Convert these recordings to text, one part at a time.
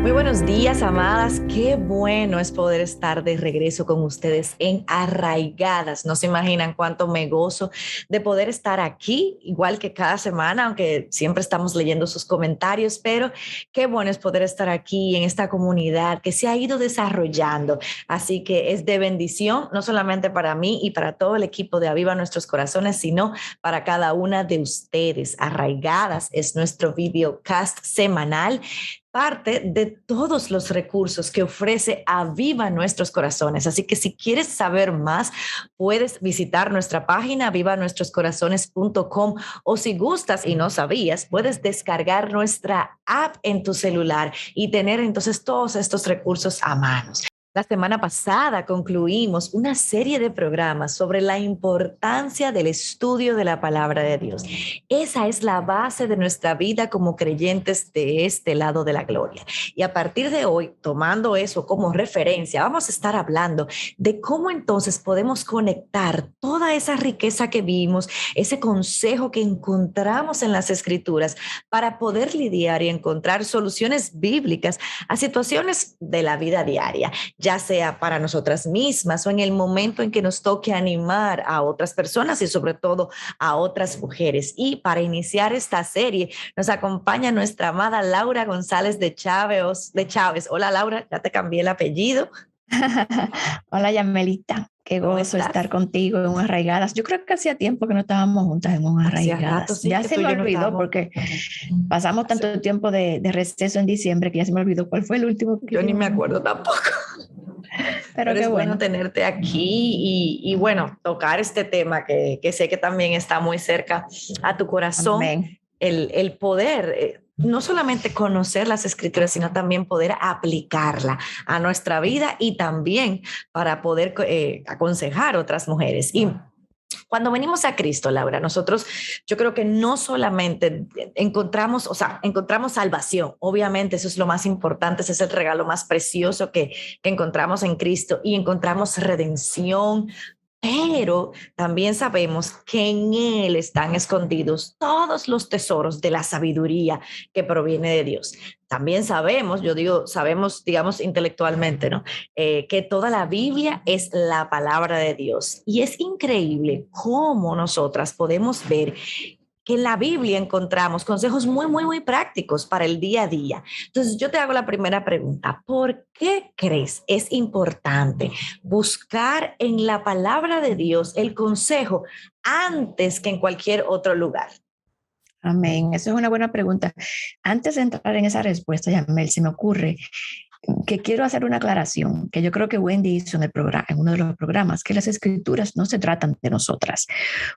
Muy buenos días, amadas. Qué bueno es poder estar de regreso con ustedes en Arraigadas. No se imaginan cuánto me gozo de poder estar aquí, igual que cada semana, aunque siempre estamos leyendo sus comentarios, pero qué bueno es poder estar aquí en esta comunidad que se ha ido desarrollando. Así que es de bendición, no solamente para mí y para todo el equipo de Aviva Nuestros Corazones, sino para cada una de ustedes. Arraigadas es nuestro videocast semanal, parte de todos los recursos que ofrece Aviva Nuestros Corazones. Así que si quieres saber más, puedes visitar nuestra página avivanuestroscorazones.com, o si gustas y no sabías, puedes descargar nuestra app en tu celular y tener entonces todos estos recursos a manos. La semana pasada concluimos una serie de programas sobre la importancia del estudio de la palabra de Dios. Esa es la base de nuestra vida como creyentes de este lado de la gloria. Y a partir de hoy, tomando eso como referencia, vamos a estar hablando de cómo entonces podemos conectar toda esa riqueza que vimos, ese consejo que encontramos en las Escrituras, para poder lidiar y encontrar soluciones bíblicas a situaciones de la vida diaria, ya sea para nosotras mismas o en el momento en que nos toque animar a otras personas y sobre todo a otras mujeres. Y para iniciar esta serie nos acompaña nuestra amada Laura González de Chávez. Hola Laura, ya te cambié el apellido. Hola, Yamelita, qué ¿Cómo gozo estás? estar contigo en Un Arraigadas. Yo creo que hacía tiempo que no estábamos juntas en Un Hacía rato, Arraigadas. sí, Ya que se tú y me yo no olvidó estábamos. porque pasamos tanto tiempo de receso en diciembre que ya se me olvidó cuál fue el último que Yo ni hicimos me juntos. acuerdo tampoco. Pero Pero qué es bueno bueno. tenerte aquí y bueno, tocar este tema que sé que también está muy cerca a tu corazón, Amén. el poder, no solamente conocer las escrituras, sino también poder aplicarla a nuestra vida y también para poder aconsejar a otras mujeres. Y cuando venimos a Cristo, Laura, nosotros, yo creo que no solamente encontramos, o sea, encontramos salvación, obviamente eso es lo más importante, ese es el regalo más precioso que encontramos en Cristo, y encontramos redención, pero también sabemos que en Él están escondidos todos los tesoros de la sabiduría que proviene de Dios. También sabemos, yo digo, sabemos, digamos, intelectualmente, ¿no? Que toda la Biblia es la palabra de Dios. Y es increíble cómo nosotras podemos ver que en la Biblia encontramos consejos muy, muy, muy prácticos para el día a día. Entonces, yo te hago la primera pregunta. ¿Por qué crees es importante buscar en la palabra de Dios el consejo antes que en cualquier otro lugar? Amén. Eso es una buena pregunta. Antes de entrar en esa respuesta, Yamel, se me ocurre que quiero hacer una aclaración que yo creo que Wendy hizo en el programa, en uno de los programas, que las escrituras no se tratan de nosotras.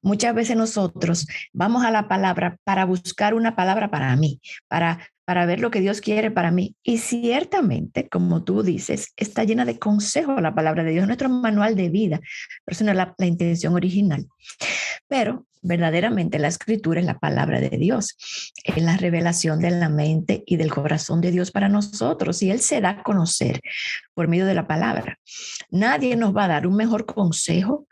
Muchas veces nosotros vamos a la palabra para buscar una palabra para mí, para ver lo que Dios quiere para mí. Y ciertamente, como tú dices, está llena de consejos la palabra de Dios, nuestro manual de vida, pero eso no es la intención original. Pero verdaderamente la escritura es la palabra de Dios, es la revelación de la mente y del corazón de Dios para nosotros, y Él se da a conocer por medio de la palabra. Nadie nos va a dar un mejor consejo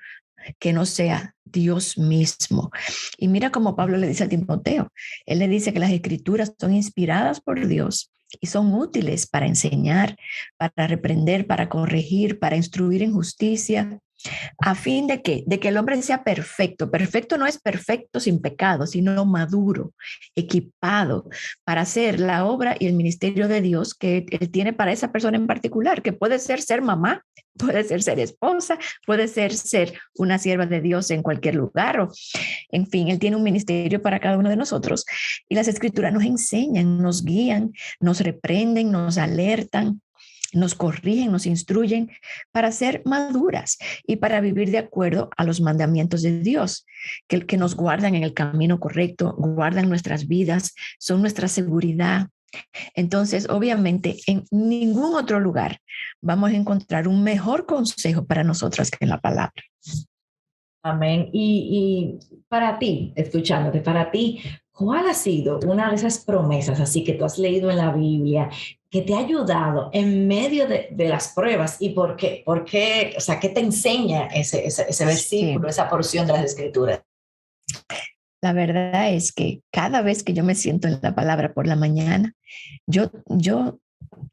que no sea Dios mismo. Y mira cómo Pablo le dice a Timoteo, él le dice que las escrituras son inspiradas por Dios y son útiles para enseñar, para reprender, para corregir, para instruir en justicia, a fin de que el hombre sea perfecto. Perfecto no es perfecto sin pecado, sino maduro, equipado para hacer la obra y el ministerio de Dios que Él tiene para esa persona en particular, que puede ser mamá, puede ser esposa, puede ser una sierva de Dios en cualquier lugar. O, en fin, Él tiene un ministerio para cada uno de nosotros. Y las escrituras nos enseñan, nos guían, nos reprenden, nos alertan, nos corrigen, nos instruyen para ser maduras y para vivir de acuerdo a los mandamientos de Dios, que nos guardan en el camino correcto, guardan nuestras vidas, son nuestra seguridad. Entonces, obviamente, en ningún otro lugar vamos a encontrar un mejor consejo para nosotras que en la palabra. Amén. Y para ti, escuchándote, para ti, ¿cuál ha sido una de esas promesas así que tú has leído en la Biblia que te ha ayudado en medio de las pruebas? ¿Y por qué? ¿Por qué? O sea, ¿qué te enseña ese versículo, Sí. esa porción de las Escrituras? La verdad es que cada vez que yo me siento en la palabra por la mañana, yo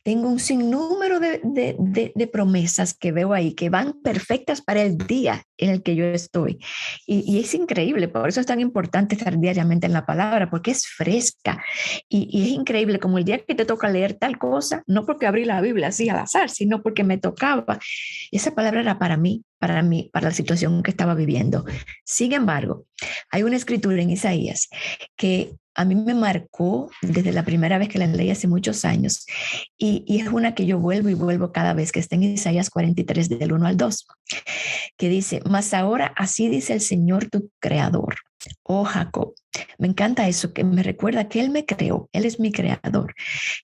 tengo un sinnúmero de promesas que veo ahí, que van perfectas para el día en el que yo estoy. Y es increíble, por eso es tan importante estar diariamente en la palabra, porque es fresca. Y es increíble como el día que te toca leer tal cosa, no porque abrí la Biblia así al azar, sino porque me tocaba. Esa palabra era para mí, para la situación que estaba viviendo. Sin embargo, hay una escritura en Isaías que a mí me marcó desde la primera vez que la leí hace muchos años y es una que yo vuelvo y vuelvo cada vez, que está en Isaías 43 del 1 al 2, que dice, mas ahora así dice el Señor tu creador, oh Jacob. Me encanta eso, que me recuerda que Él me creó, Él es mi creador,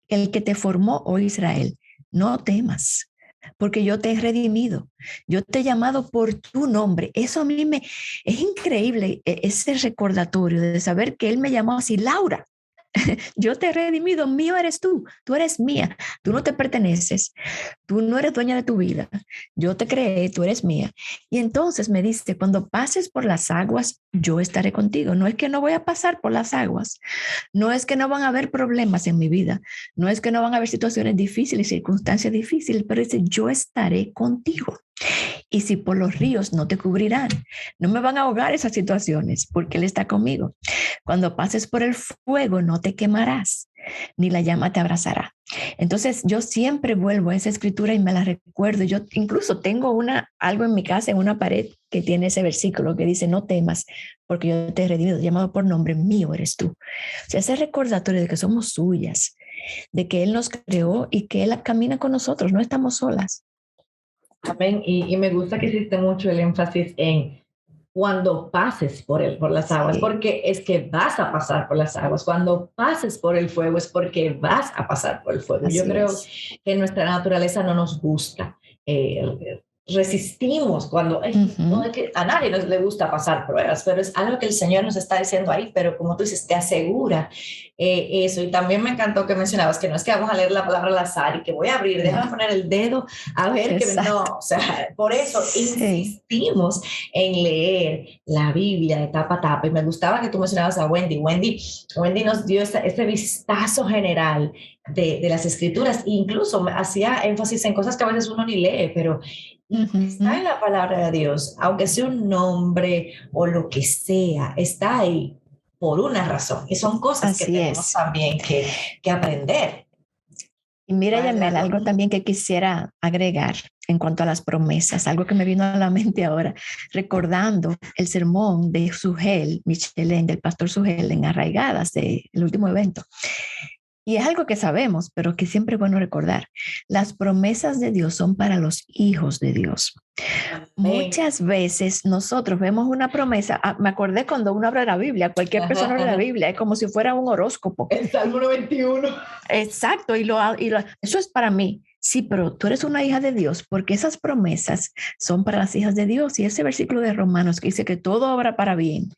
el que te formó, oh Israel, no temas, porque yo te he redimido, yo te he llamado por tu nombre. Eso a mí me es increíble, ese recordatorio de saber que Él me llamó así, Laura. Yo te he redimido, mío eres tú eres mía, tú no te perteneces, tú no eres dueña de tu vida, yo te creé, tú eres mía. Y entonces me dice, cuando pases por las aguas, yo estaré contigo. No es que no voy a pasar por las aguas, no es que no van a haber problemas en mi vida, no es que no van a haber situaciones difíciles, circunstancias difíciles, pero dice, yo estaré contigo. Y si por los ríos no te cubrirán, no me van a ahogar esas situaciones porque Él está conmigo. Cuando pases por el fuego no te quemarás, ni la llama te abrazará. Entonces yo siempre vuelvo a esa escritura y me la recuerdo. Yo incluso tengo algo en mi casa, en una pared, que tiene ese versículo que dice, no temas, porque yo te he redimido, llamado por nombre, mío eres tú. O sea, ese recordatorio de que somos suyas, de que Él nos creó y que Él camina con nosotros, no estamos solas. Amén. Y me gusta que hiciste mucho el énfasis en cuando pases por las aguas, Sí, porque es que vas a pasar por las aguas. Cuando pases por el fuego es porque vas a pasar por el fuego. Yo así creo es. que nuestra naturaleza no nos gusta. Resistimos cuando no es Uh-huh. que a nadie nos le gusta pasar pruebas, pero es algo que el Señor nos está diciendo ahí, pero como tú dices, te asegura eso. Y también me encantó que mencionabas que no es que vamos a leer la palabra al azar y que voy a abrir, déjame No, poner el dedo a ver que no, exacto. o sea, por eso Sí. insistimos en leer la Biblia de tapa a tapa. Y me gustaba que tú mencionabas a Wendy. Wendy nos dio ese vistazo general de las escrituras, e incluso hacía énfasis en cosas que a veces uno ni lee, pero lo que está en Uh-huh. la palabra de Dios, aunque sea un nombre o lo que sea, está ahí por una razón. Y son cosas que Así tenemos es. también que aprender. Y mira, ¿Vale? Yamel, algo también que quisiera agregar en cuanto a las promesas, algo que me vino a la mente ahora, recordando el sermón de Sugel Michelén, del pastor Sugel en Arraigadas, del último evento. Y es algo que sabemos, pero que siempre es bueno recordar. Las promesas de Dios son para los hijos de Dios. Amén. Muchas veces nosotros vemos una promesa, me acordé cuando uno abre la Biblia, cualquier persona abre la Biblia, es como si fuera un horóscopo. El Salmo 91. Exacto, eso es para mí. Sí, pero tú eres una hija de Dios porque esas promesas son para las hijas de Dios. Y ese versículo de Romanos que dice que todo obra para bien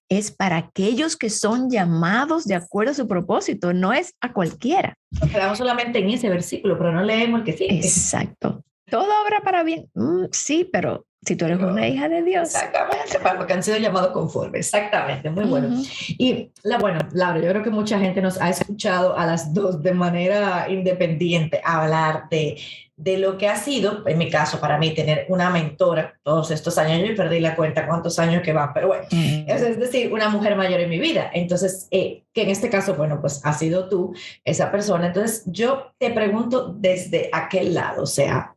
es para aquellos que son llamados de acuerdo a su propósito, no es a cualquiera. Nos quedamos solamente en ese versículo, pero no leemos el que sigue. Exacto. Todo obra para bien. Sí, pero si tú eres una Pero, hija de Dios. exactamente, para lo que han sido llamados conforme. Exactamente, muy bueno. Uh-huh. Y bueno, Laura, yo creo que mucha gente nos ha escuchado a las dos de manera independiente hablar de lo que ha sido, en mi caso, para mí, tener una mentora todos estos años. Yo perdí la cuenta cuántos años que van, pero bueno, es decir, una mujer mayor en mi vida. Entonces, que en este caso, bueno, pues has sido tú esa persona. Entonces, yo te pregunto desde aquel lado, o sea,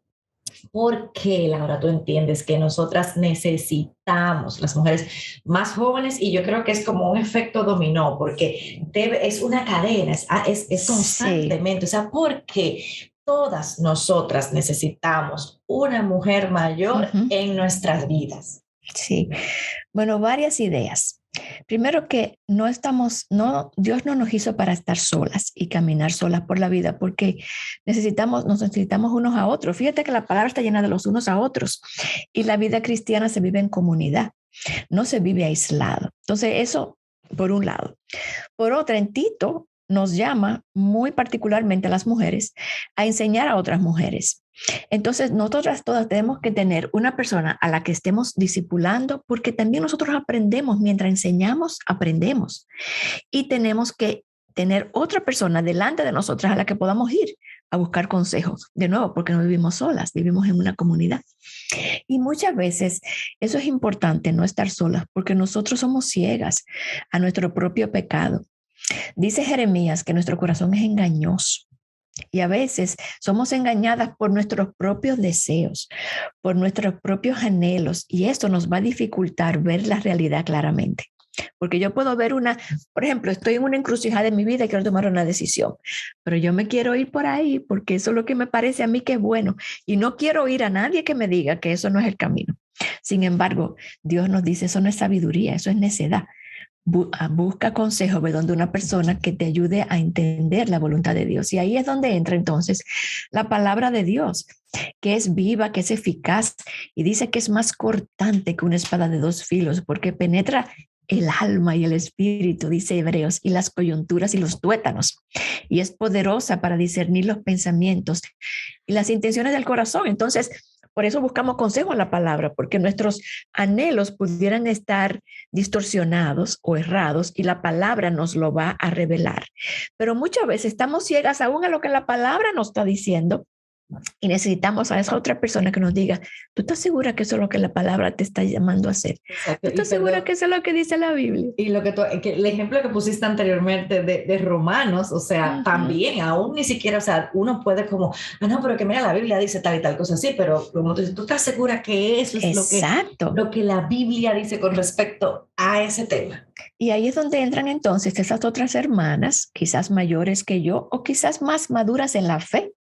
¿por qué, Laura, tú entiendes que nosotras necesitamos las mujeres más jóvenes? Y yo creo que es como un efecto dominó, porque es una cadena, es Sí. constantemente. O sea, ¿por qué todas nosotras necesitamos una mujer mayor Uh-huh. en nuestras vidas? Sí. Bueno, varias ideas. Primero que Dios no nos hizo para estar solas y caminar solas por la vida, porque nos necesitamos unos a otros. Fíjate que la palabra está llena de los unos a otros y la vida cristiana se vive en comunidad, no se vive aislado. Entonces, eso por un lado. Por otra, en Tito nos llama muy particularmente a las mujeres a enseñar a otras mujeres. Entonces, nosotras todas tenemos que tener una persona a la que estemos discipulando, porque también nosotros aprendemos, mientras enseñamos, aprendemos. Y tenemos que tener otra persona delante de nosotras a la que podamos ir a buscar consejos. De nuevo, porque no vivimos solas, vivimos en una comunidad. Y muchas veces eso es importante, no estar solas, porque nosotros somos ciegas a nuestro propio pecado. Dice Jeremías que nuestro corazón es engañoso. Y a veces somos engañadas por nuestros propios deseos, por nuestros propios anhelos, y esto nos va a dificultar ver la realidad claramente. Porque yo puedo ver por ejemplo, estoy en una encrucijada en mi vida y quiero tomar una decisión, pero yo me quiero ir por ahí porque eso es lo que me parece a mí que es bueno y no quiero oír a nadie que me diga que eso no es el camino. Sin embargo, Dios nos dice, eso no es sabiduría, eso es necedad. Busca consejo de donde una persona que te ayude a entender la voluntad de Dios. Y ahí es donde entra entonces la palabra de Dios, que es viva, que es eficaz, y dice que es más cortante que una espada de 2 filos, porque penetra el alma y el espíritu, dice Hebreos, y las coyunturas y los tuétanos. Y es poderosa para discernir los pensamientos y las intenciones del corazón. Entonces, por eso buscamos consejo en la palabra, porque nuestros anhelos pudieran estar distorsionados o errados y la palabra nos lo va a revelar. Pero muchas veces estamos ciegas aún a lo que la palabra nos está diciendo y necesitamos a esa otra persona que nos diga, ¿tú estás segura que eso es lo que la palabra te está llamando a hacer? Exacto. ¿Tú estás segura que eso es lo que dice la Biblia? Y el ejemplo que pusiste anteriormente de Romanos, o sea, también, aún ni siquiera, o sea, uno puede como, no, pero que mira, la Biblia dice tal y tal cosa así, pero como tú dices, ¿tú estás segura que eso es lo que la Biblia dice con respecto a ese tema? Y ahí es donde entran entonces esas otras hermanas, quizás mayores que yo o quizás más maduras en la fe,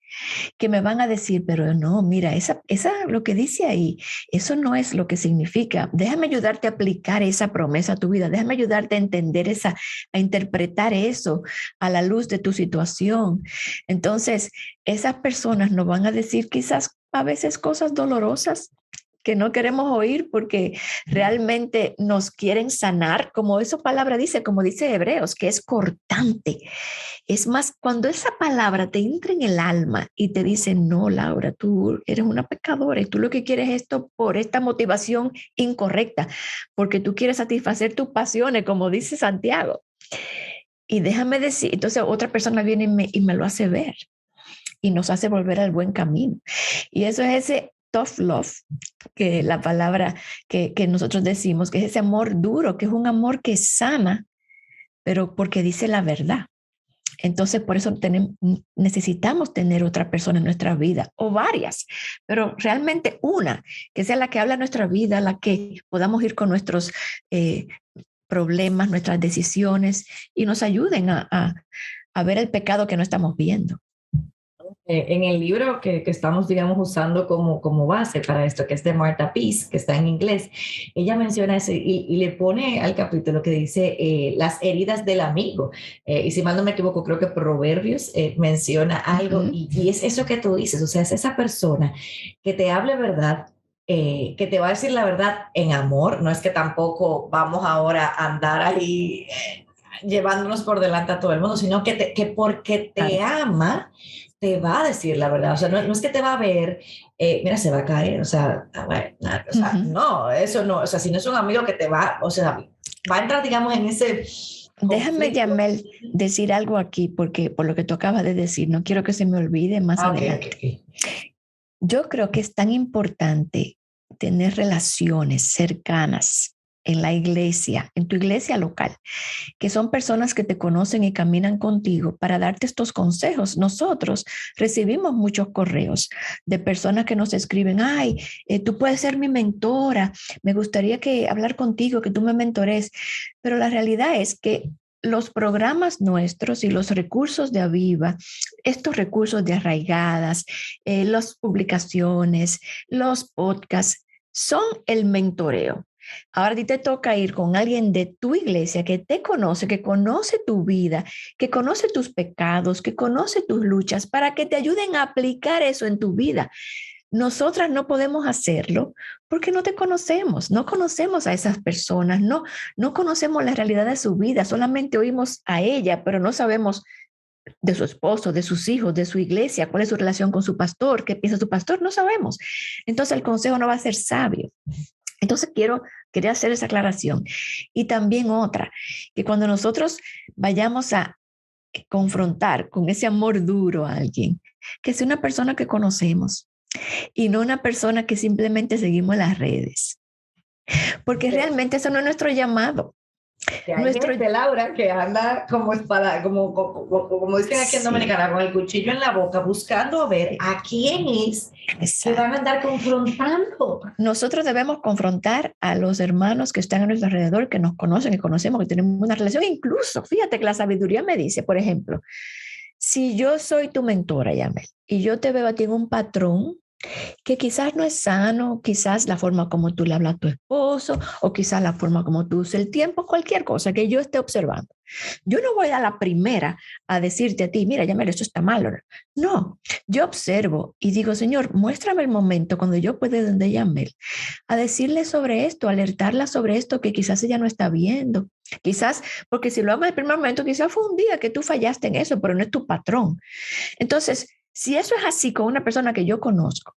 que me van a decir, pero no, mira, esa lo que dice ahí, eso no es lo que significa. Déjame ayudarte a aplicar esa promesa a tu vida. Déjame ayudarte a entender a interpretar eso a la luz de tu situación. Entonces, esas personas nos van a decir quizás a veces cosas dolorosas que no queremos oír porque realmente nos quieren sanar, como esa palabra dice, como dice Hebreos, que es cortante. Es más, cuando esa palabra te entra en el alma y te dice, no, Laura, tú eres una pecadora y tú lo que quieres es esto por esta motivación incorrecta, porque tú quieres satisfacer tus pasiones, como dice Santiago. Y déjame decir, entonces otra persona viene y me lo hace ver y nos hace volver al buen camino. Y eso es ese tough love, que la palabra que nosotros decimos, que es ese amor duro, que es un amor que sana, pero porque dice la verdad. Entonces, por eso necesitamos tener otra persona en nuestra vida, o varias, pero realmente una, que sea la que habla nuestra vida, la que podamos ir con nuestros problemas, nuestras decisiones, y nos ayuden a ver el pecado que no estamos viendo. En el libro que estamos, digamos, usando como base para esto, que es de Martha Peace, que está en inglés, ella menciona eso y le pone al capítulo que dice las heridas del amigo. Y si mal no me equivoco, creo que Proverbios menciona algo y es eso que tú dices, o sea, es esa persona que te hable verdad, que te va a decir la verdad en amor, no es que tampoco vamos ahora a andar ahí llevándonos por delante a todo el mundo, sino que porque te ama, te va a decir la verdad. O sea, no es que te va a ver, mira, se va a caer, o sea, no, eso no, o sea, si no es un amigo que te va, o sea, va a entrar, digamos, en ese... Déjame, Yamel, decir algo aquí, porque por lo que tú acabas de decir, no quiero que se me olvide más adelante. Okay. Yo creo que es tan importante tener relaciones cercanas en la iglesia, en tu iglesia local, que son personas que te conocen y caminan contigo para darte estos consejos. Nosotros recibimos muchos correos de personas que nos escriben, ay, tú puedes ser mi mentora, me gustaría hablar contigo, que tú me mentores, pero la realidad es que los programas nuestros y los recursos de Aviva, estos recursos de Arraigadas, las publicaciones, los podcasts, son el mentoreo. Ahora a ti te toca ir con alguien de tu iglesia que te conoce, que conoce tu vida, que conoce tus pecados, que conoce tus luchas, para que te ayuden a aplicar eso en tu vida. Nosotras no podemos hacerlo porque no te conocemos, no conocemos a esas personas, no conocemos la realidad de su vida, solamente oímos a ella, pero no sabemos de su esposo, de sus hijos, de su iglesia, cuál es su relación con su pastor, qué piensa su pastor, no sabemos. Entonces el consejo no va a ser sabio. Entonces quería hacer esa aclaración. Y también otra, que cuando nosotros vayamos a confrontar con ese amor duro a alguien, que sea una persona que conocemos y no una persona que simplemente seguimos en las redes. Porque realmente eso no es nuestro llamado. Que hay gente, Laura, que anda como espada, como dicen aquí en Dominicana, con el cuchillo en la boca, buscando a ver a quién es que van a andar confrontando. Nosotros debemos confrontar a los hermanos que están a nuestro alrededor, que nos conocen, que conocemos, que tenemos una relación. Incluso, fíjate que la sabiduría me dice, por ejemplo, si yo soy tu mentora, Yamel, y yo te veo a ti en un patrón que quizás no es sano, quizás la forma como tú le hablas a tu esposo, o quizás la forma como tú usas el tiempo, cualquier cosa que yo esté observando. Yo no voy a la primera a decirte a ti, mira, Yamel, esto está mal. No, yo observo y digo, Señor, muéstrame el momento cuando yo pueda ir donde Yamel a decirle sobre esto, alertarla sobre esto que quizás ella no está viendo. Quizás, porque si lo hago en el primer momento, quizás fue un día que tú fallaste en eso, pero no es tu patrón. Entonces, si eso es así con una persona que yo conozco,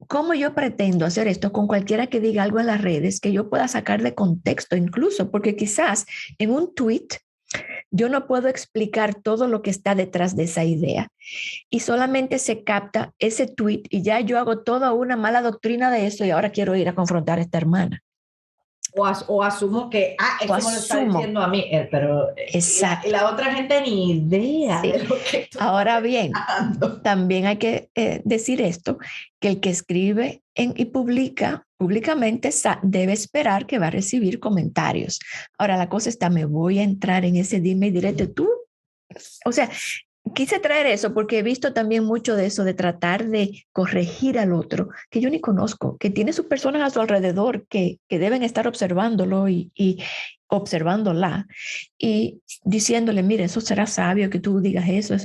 ¿cómo yo pretendo hacer esto con cualquiera que diga algo en las redes que yo pueda sacar de contexto incluso? Porque quizás en un tweet yo no puedo explicar todo lo que está detrás de esa idea y solamente se capta ese tweet y ya yo hago toda una mala doctrina de eso y ahora quiero ir a confrontar a esta hermana. O asumo que, eso me lo está diciendo a mí, pero exacto. Y la otra gente ni idea de lo que tú Ahora bien, también hay que decir esto, que el que escribe y publica públicamente debe esperar que va a recibir comentarios. Ahora la cosa está, me voy a entrar en ese dime y direte tú. O sea, quise traer eso porque he visto también mucho de eso, de tratar de corregir al otro, que yo ni conozco, que tiene sus personas a su alrededor que deben estar observándolo y observándola y diciéndole, mire, eso será sabio que tú digas eso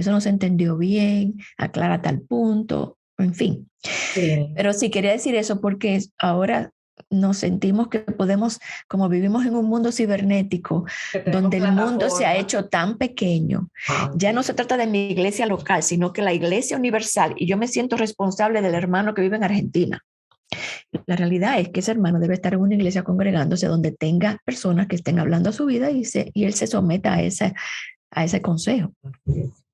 no se entendió bien, aclara tal punto, en fin. Sí. Pero sí quería decir eso porque ahora nos sentimos que podemos, como vivimos en un mundo cibernético, donde el mundo se ha hecho tan pequeño, ya no se trata de mi iglesia local, sino que la iglesia universal, y yo me siento responsable del hermano que vive en Argentina. La realidad es que ese hermano debe estar en una iglesia congregándose donde tenga personas que estén hablando a su vida y él se someta a ese consejo.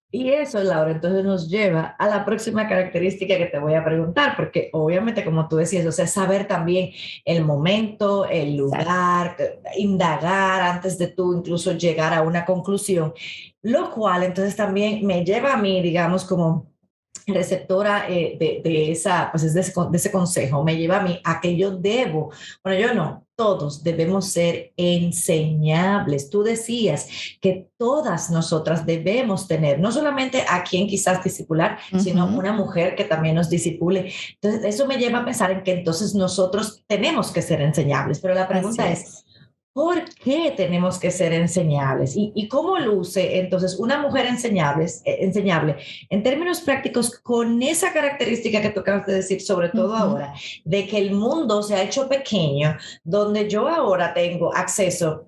Y eso, Laura, entonces nos lleva a la próxima característica que te voy a preguntar, porque obviamente, como tú decías, o sea, saber también el momento, el lugar, indagar antes de tú incluso llegar a una conclusión, lo cual entonces también me lleva a mí, digamos, como receptora de ese consejo, me lleva a mí a que yo debo, bueno, yo no, todos debemos ser enseñables. Tú decías que todas nosotras debemos tener, no solamente a quien quizás discipular, sino una mujer que también nos disipule. Entonces, eso me lleva a pensar en que entonces nosotros tenemos que ser enseñables, pero la pregunta es, ¿por qué tenemos que ser enseñables? ¿Y cómo luce entonces una mujer enseñable en términos prácticos con esa característica que tú acabas de decir, sobre todo ahora, de que el mundo se ha hecho pequeño, donde yo ahora tengo acceso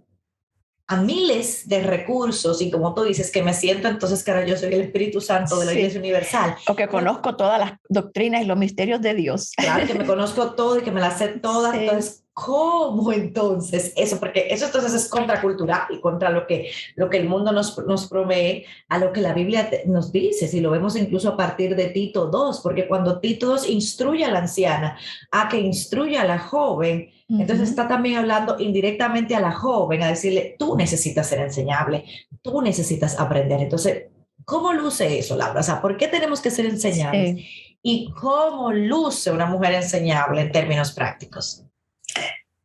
a miles de recursos y como tú dices, que me siento entonces que ahora yo soy el Espíritu Santo de la Iglesia Universal. Porque conozco todas las doctrinas y los misterios de Dios. Claro, que me conozco todo y que me las sé todas, entonces, ¿cómo entonces eso? Porque eso entonces es contracultural y contra lo que el mundo nos provee, a lo que la Biblia nos dice, si lo vemos incluso a partir de Tito 2, porque cuando Tito 2 instruye a la anciana a que instruya a la joven, entonces está también hablando indirectamente a la joven, a decirle, tú necesitas ser enseñable, tú necesitas aprender. Entonces, ¿cómo luce eso, Laura? O sea, ¿por qué tenemos que ser enseñables? ¿Y cómo luce una mujer enseñable en términos prácticos?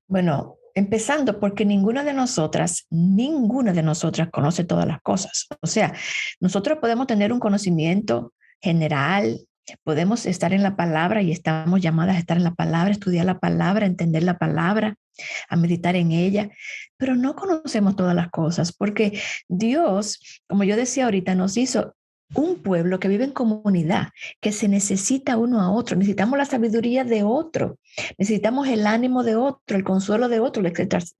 Bueno, empezando porque ninguna de nosotras conoce todas las cosas. O sea, nosotros podemos tener un conocimiento general, podemos estar en la palabra y estamos llamadas a estar en la palabra, estudiar la palabra, entender la palabra, a meditar en ella, pero no conocemos todas las cosas porque Dios, como yo decía ahorita, nos hizo un pueblo que vive en comunidad, que se necesita uno a otro, necesitamos la sabiduría de otro, necesitamos el ánimo de otro, el consuelo de otro, la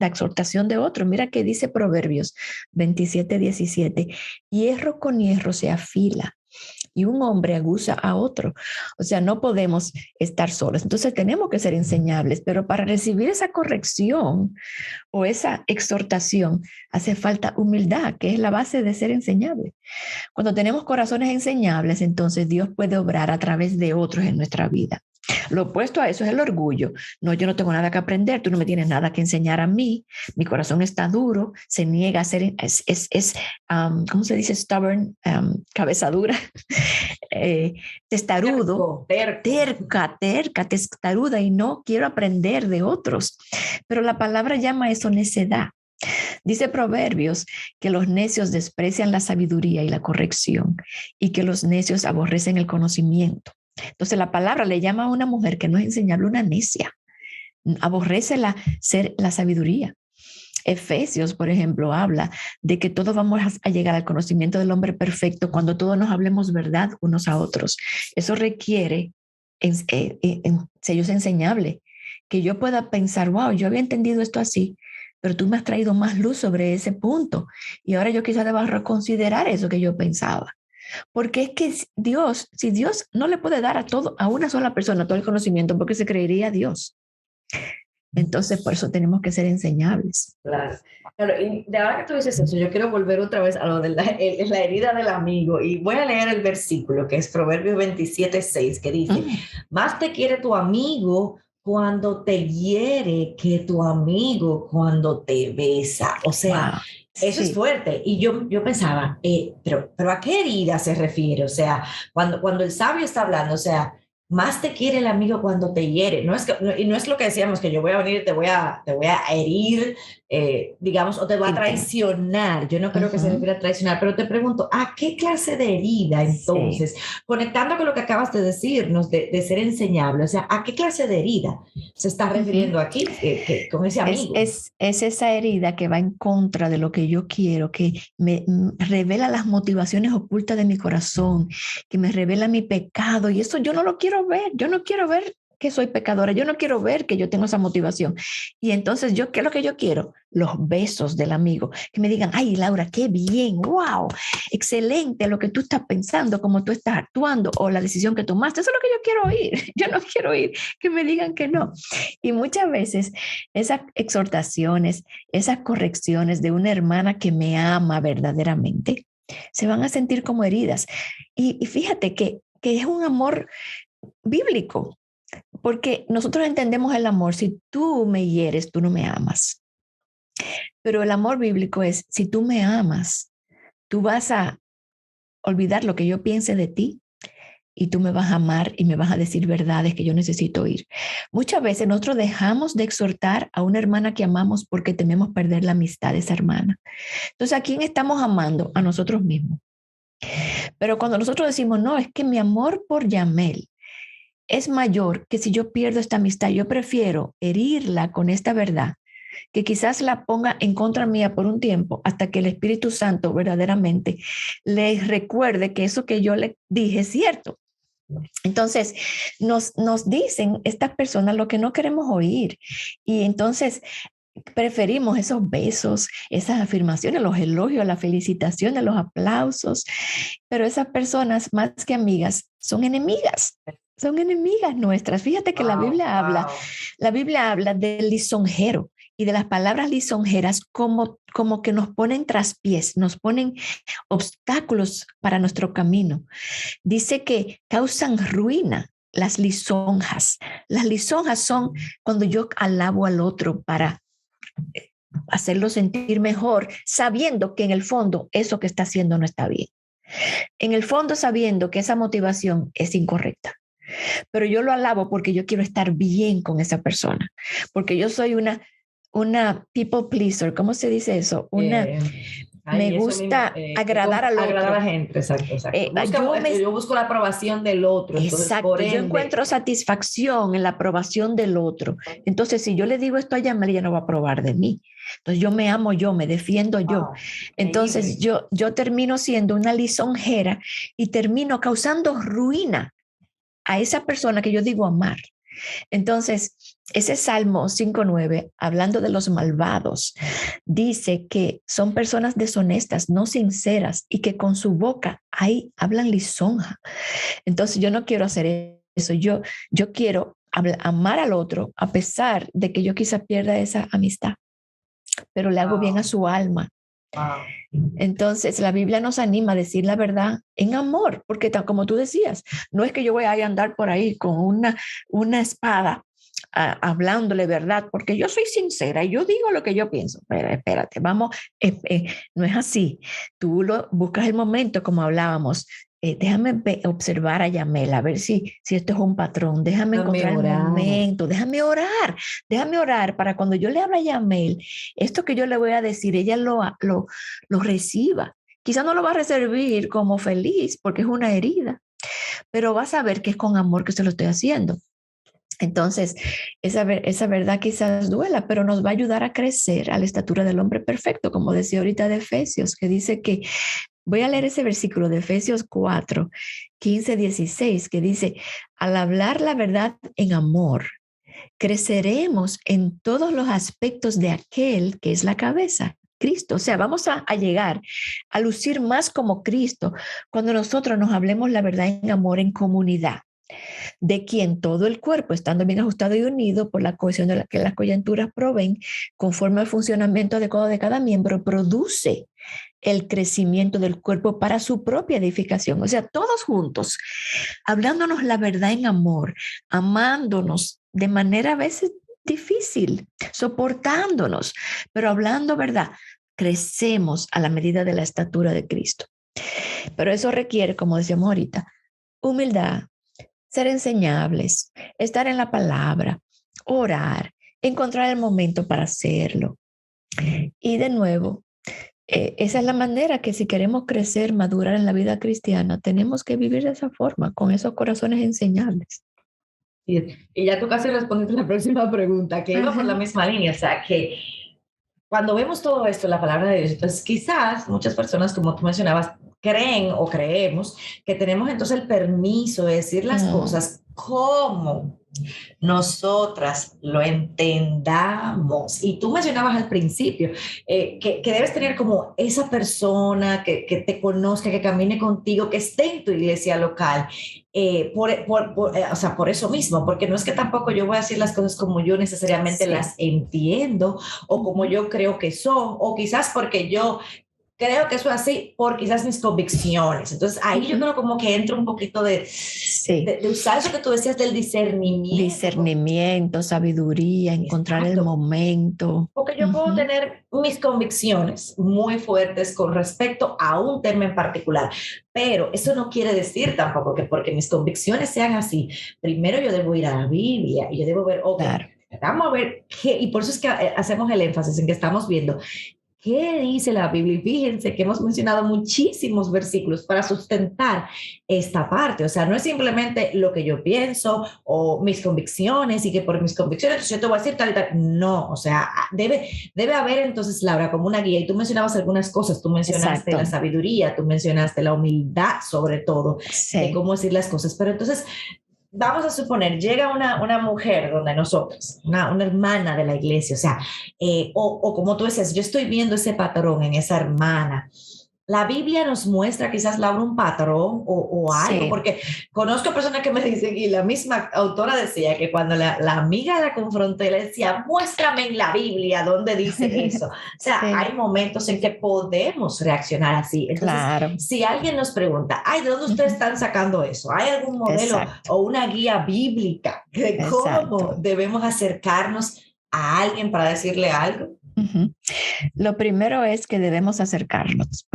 exhortación de otro. Mira que dice Proverbios 27:17, hierro con hierro se afila, y un hombre abusa a otro. O sea, no podemos estar solos. Entonces tenemos que ser enseñables, pero para recibir esa corrección o esa exhortación hace falta humildad, que es la base de ser enseñable. Cuando tenemos corazones enseñables, entonces Dios puede obrar a través de otros en nuestra vida. Lo opuesto a eso es el orgullo. No, yo no tengo nada que aprender, tú no me tienes nada que enseñar a mí, mi corazón está duro, se niega a ser, ¿cómo se dice? Stubborn, cabeza dura, testarudo, terca, testaruda, y no quiero aprender de otros. Pero la palabra llama eso necedad. Dice Proverbios que los necios desprecian la sabiduría y la corrección y que los necios aborrecen el conocimiento. Entonces la palabra le llama a una mujer que no es enseñable una necia. Aborrece la sabiduría. Efesios, por ejemplo, habla de que todos vamos a llegar al conocimiento del hombre perfecto cuando todos nos hablemos verdad unos a otros. Eso requiere sellos enseñables, que yo pueda pensar, wow, yo había entendido esto así, pero tú me has traído más luz sobre ese punto y ahora yo quizás deba reconsiderar eso que yo pensaba. Porque es que si Dios no le puede dar a una sola persona todo el conocimiento, porque se creería Dios. Entonces, por eso tenemos que ser enseñables. Claro. Claro, y de ahora que tú dices eso, yo quiero volver otra vez a lo de la herida del amigo, y voy a leer el versículo, que es Proverbios 27:6, que dice, más te quiere tu amigo cuando te hiere que tu amigo cuando te besa. O sea, wow, eso sí. es fuerte. Y yo pensaba, pero ¿a qué herida se refiere? O sea, cuando el sabio está hablando, o sea, más te quiere el amigo cuando te hiere. Y no es lo que decíamos, que yo voy a venir y te voy a herir, digamos, o te voy a traicionar. Yo no creo que se refiere a traicionar, pero te pregunto, ¿a qué clase de herida entonces? Sí. Conectando con lo que acabas de decirnos, de ser enseñable, o sea, ¿a qué clase de herida se está refiriendo aquí con ese amigo? Es esa herida que va en contra de lo que yo quiero, que me revela las motivaciones ocultas de mi corazón, que me revela mi pecado, y eso yo no lo quiero ver. Yo no quiero ver que soy pecadora, yo no quiero ver que yo tengo esa motivación. Y entonces, ¿qué es lo que yo quiero? Los besos del amigo, que me digan, ay, Laura, qué bien, wow, excelente lo que tú estás pensando, cómo tú estás actuando, o la decisión que tomaste. Eso es lo que yo quiero oír. Yo no quiero oír que me digan que no. Y muchas veces esas exhortaciones, esas correcciones de una hermana que me ama verdaderamente, se van a sentir como heridas. Y fíjate que es un amor bíblico, porque nosotros entendemos el amor, si tú me hieres, tú no me amas. Pero el amor bíblico es, si tú me amas, tú vas a olvidar lo que yo piense de ti y tú me vas a amar y me vas a decir verdades que yo necesito oír. Muchas veces nosotros dejamos de exhortar a una hermana que amamos porque tememos perder la amistad de esa hermana. Entonces, ¿a quién estamos amando? A nosotros mismos. Pero cuando nosotros decimos, no, es que mi amor por Yamel es mayor que si yo pierdo esta amistad, yo prefiero herirla con esta verdad, que quizás la ponga en contra mía por un tiempo hasta que el Espíritu Santo verdaderamente le recuerde que eso que yo le dije es cierto. Entonces, nos dicen estas personas lo que no queremos oír. Y entonces preferimos esos besos, esas afirmaciones, los elogios, las felicitaciones, los aplausos. Pero esas personas, más que amigas, son enemigas. Son enemigas nuestras. Fíjate que la Biblia habla del lisonjero y de las palabras lisonjeras como que nos ponen traspiés, nos ponen obstáculos para nuestro camino. Dice que causan ruina las lisonjas. Las lisonjas son cuando yo alabo al otro para hacerlo sentir mejor, sabiendo que en el fondo eso que está haciendo no está bien. En el fondo sabiendo que esa motivación es incorrecta. Pero yo lo alabo porque yo quiero estar bien con esa persona, porque yo soy una people pleaser. ¿Cómo se dice eso? Me gusta agradar al otro. Agradar a la gente, exacto. Yo busco la aprobación del otro. Entonces, exacto, yo encuentro satisfacción en la aprobación del otro. Entonces, si yo le digo esto a Yamel, ella no va a aprobar de mí. Entonces, yo me amo yo, me defiendo yo. Entonces, yo termino siendo una lisonjera y termino causando ruina a esa persona que yo digo amar. Entonces, ese Salmo 5:9, hablando de los malvados, dice que son personas deshonestas, no sinceras, y que con su boca ahí hablan lisonja. Entonces, yo no quiero hacer eso. Yo quiero amar al otro a pesar de que yo quizá pierda esa amistad, pero le hago bien a Wow, su alma. wow. Entonces, la Biblia nos anima a decir la verdad en amor, porque como tú decías, no es que yo voy a andar por ahí con una espada hablándole verdad, porque yo soy sincera y yo digo lo que yo pienso. Pero espérate, vamos, no es así. Tú buscas el momento, como hablábamos. Déjame observar a Yamel, a ver si esto es un patrón. Déjame Déjame encontrar el orar. momento, déjame orar para cuando yo le hable a Yamel, esto que yo le voy a decir, ella lo reciba. Quizá no lo va a recibir como feliz porque es una herida, pero va a saber que es con amor que se lo estoy haciendo. Entonces, esa verdad quizás duela, pero nos va a ayudar a crecer a la estatura del hombre perfecto, como decía ahorita de Efesios, que dice que, voy a leer ese versículo de Efesios 4:15-16, que dice, al hablar la verdad en amor, creceremos en todos los aspectos de aquel que es la cabeza, Cristo. O sea, vamos a llegar a lucir más como Cristo cuando nosotros nos hablemos la verdad en amor, en comunidad, de quien todo el cuerpo, estando bien ajustado y unido por la cohesión de la que las coyunturas proveen, conforme al funcionamiento adecuado de cada miembro, produce el crecimiento del cuerpo para su propia edificación. O sea, todos juntos, hablándonos la verdad en amor, amándonos de manera a veces difícil, soportándonos, pero hablando verdad, crecemos a la medida de la estatura de Cristo. Pero eso requiere, como decíamos ahorita, humildad, ser enseñables, estar en la palabra, orar, encontrar el momento para hacerlo. Y de nuevo, esa es la manera que si queremos crecer, madurar en la vida cristiana, tenemos que vivir de esa forma, con esos corazones enseñables. Y ya tú casi respondiste la próxima pregunta, que iba por la Ajá. misma línea, o sea, que cuando vemos todo esto, la palabra de Dios, entonces quizás muchas personas, como tú mencionabas, creen o creemos que tenemos entonces el permiso de decir las Mm, cosas como nosotras lo entendamos. Y tú mencionabas al principio que debes tener como esa persona que te conozca, que camine contigo, que esté en tu iglesia local. O sea, por eso mismo, porque no es que tampoco yo voy a decir las cosas como yo necesariamente sí. las entiendo o como Ujú. yo creo que son, o quizás porque yo creo que eso es así por quizás mis convicciones. Entonces ahí yo Ujú. creo como que entra un poquito Sí. de usar eso que tú decías del discernimiento. Discernimiento, sabiduría, encontrar el Exacto. momento. Porque yo puedo Ujú. tener mis convicciones muy fuertes con respecto a un tema en particular, pero eso no quiere decir tampoco que porque mis convicciones sean así, primero yo debo ir a la Biblia y yo debo ver, ok, Claro. vamos a ver qué, y por eso es que hacemos el énfasis en que estamos viendo ¿qué dice la Biblia? Y fíjense que hemos mencionado muchísimos versículos para sustentar esta parte. O sea, no es simplemente lo que yo pienso o mis convicciones y que por mis convicciones yo te voy a decir tal y tal. No, o sea, debe haber entonces, Laura, como una guía. Y tú mencionabas algunas cosas. Tú mencionaste la Exacto. sabiduría, tú mencionaste la humildad sobre todo, de Sí. cómo decir las cosas. Pero entonces vamos a suponer, llega una mujer donde nosotros, una hermana de la iglesia, o sea, o como tú decías, yo estoy viendo ese patrón en esa hermana. La Biblia nos muestra quizás, Laura, un patrón o algo, Sí. porque conozco personas que me dicen, y la misma autora decía que cuando la amiga la confrontó, le decía, muéstrame en la Biblia dónde dice eso. O sea, Sí, hay momentos en que podemos reaccionar así. Entonces, claro. si alguien nos pregunta, ay, ¿de dónde ustedes Ujú. están sacando eso? ¿Hay algún modelo Exacto, o una guía bíblica de exacto. cómo debemos acercarnos a alguien para decirle algo? Ujú. Lo primero es que debemos acercarnos.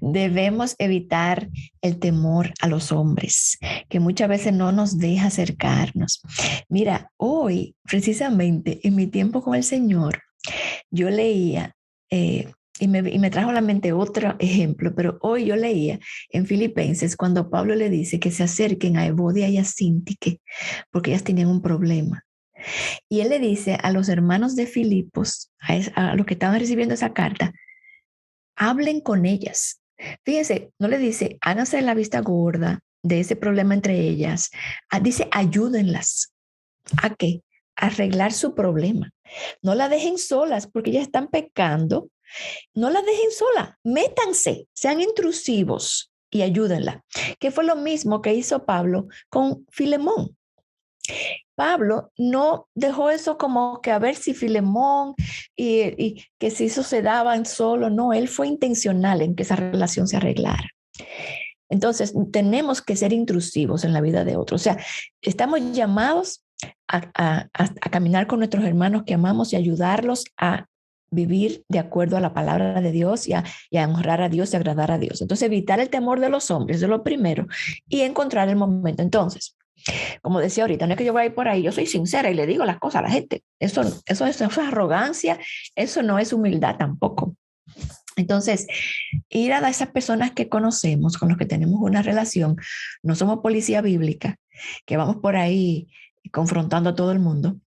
Debemos evitar el temor a los hombres, que muchas veces no nos deja acercarnos. Mira, hoy, precisamente en mi tiempo con el Señor, yo leía, y me trajo a la mente otro ejemplo, pero hoy yo leía en Filipenses cuando Pablo le dice que se acerquen a Evodia y a Síntique, porque ellas tenían un problema. Y él le dice a los hermanos de Filipos, a los que estaban recibiendo esa carta, hablen con ellas. Fíjense, no le dice, háganse la vista gorda de ese problema entre ellas. Dice, ayúdenlas. ¿A qué? Arreglar su problema. No la dejen solas porque ya están pecando. No la dejen sola. Métanse, sean intrusivos y ayúdenla. Que fue lo mismo que hizo Pablo con Filemón. Pablo no dejó eso como que a ver si Filemón y que si eso se daban solo. No, él fue intencional en que esa relación se arreglara. Entonces, tenemos que ser intrusivos en la vida de otros. O sea, estamos llamados a caminar con nuestros hermanos que amamos y ayudarlos a vivir de acuerdo a la palabra de Dios y a honrar a Dios y agradar a Dios. Entonces, evitar el temor de los hombres es lo primero y encontrar el momento. Entonces, como decía ahorita, no es que yo voy a ir por ahí, yo soy sincera y le digo las cosas a la gente. Eso es arrogancia, eso no es humildad tampoco. Entonces, ir a esas personas que conocemos, con los que tenemos una relación, no somos policía bíblica, que vamos por ahí confrontando a todo el mundo.